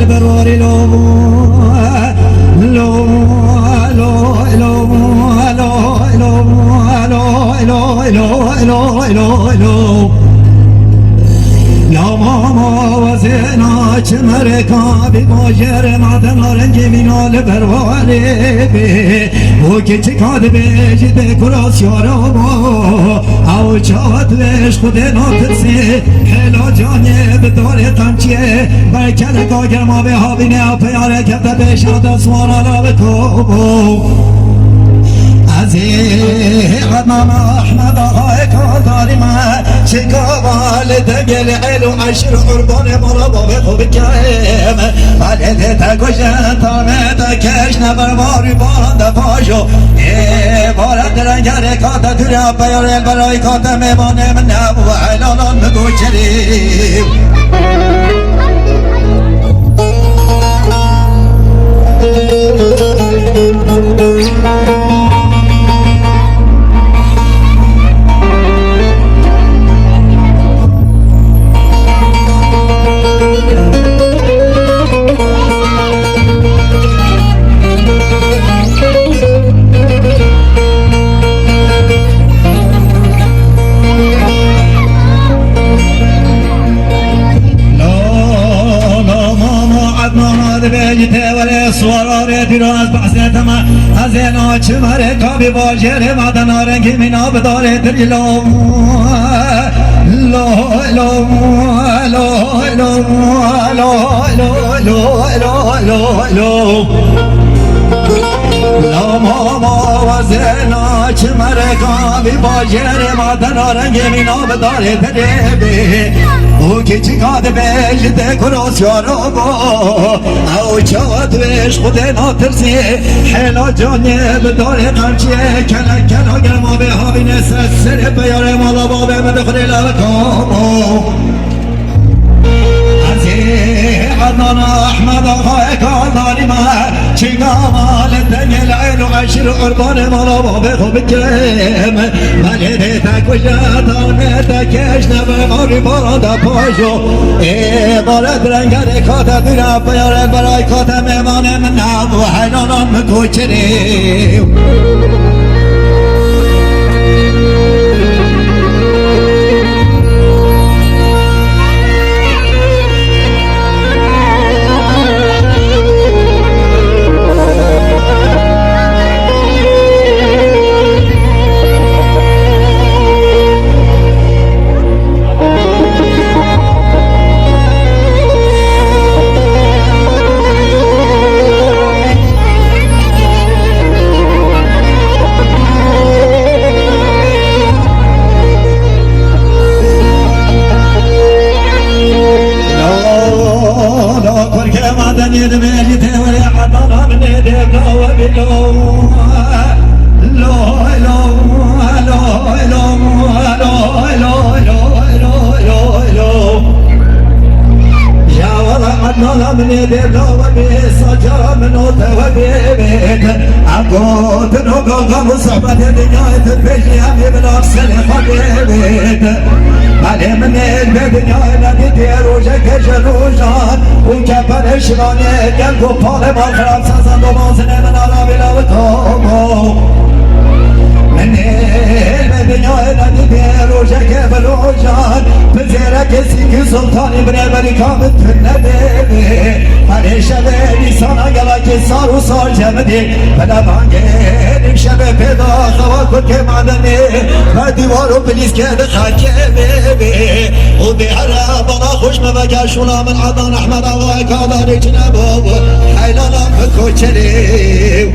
البروري لو لو لو لو لو لو لو لو لو لو لا ماما وزنا چمرکا بی باجر مادن رنگی مینال برواری بی او که چکاد بیجید کراس یارا او چاوت وش خود ناترسی حلا جانی بدار تنچیه برکل گاگر ما به حابینه اپیاره کبده بشاد سوارالا بکو عدنان احمد آقای کاداری من چکا والد گل و عشر قربان بالا باب خوب کم والد تکشن تامه تکش نبر باری باران دفاشو بارد رنگر کاتا دوری اپیار برای کاتا میمانه من نبو حلالان بگو چریم سواراره دیراز بحثت ما از ناچ مره کابی باجر مادن آرنگی مینا بداره دری لو لو لو لو لو لو لو لو لو لا ماما وزنا چمره کابی باجر مادن آرنگی مینا بداره دری او که چیکاد بیجده کراس یارا او چاوت وش خود ناترسی حلا جانی بداره قمچیه کلک کلا گرما به حابین سر بیاره مالا بابه مدخل لکامو عدنان احمد آقای کاداری من چیگا مالت دنگل عین و عشر قربان مالا بابه خوب کم ولی تکوشتانه تکش نبه ماری باران دا پاشو بارد رنگر کاتا دیره بیاره برای کاتا میمانه من نبو حیلانان مکوچریم من دبلا وبسجرا من وبيت عقود نقل وصحبة الدنيا تبجي همي بنفسل خبيت علي من الدنيا ندي ديروجك جروجان وكبر شلاني قلبو بالي بالخراب سازن دومازن من على بلا وتومو من الدنيا ندي ديروجك بلوجان بزيرك سيكي سلطاني بن الملكة بتنبي علي شبه لسانا يلاكي صار وصار جمدي بلا بانجين شبه بيضا خوا كل كمعدني فديوارو بليس كده خاكي بيبي ودي عربنا خوش مبكى شولا من عدنان احمد آقای کاداری جنبو حيلانا بكو چريو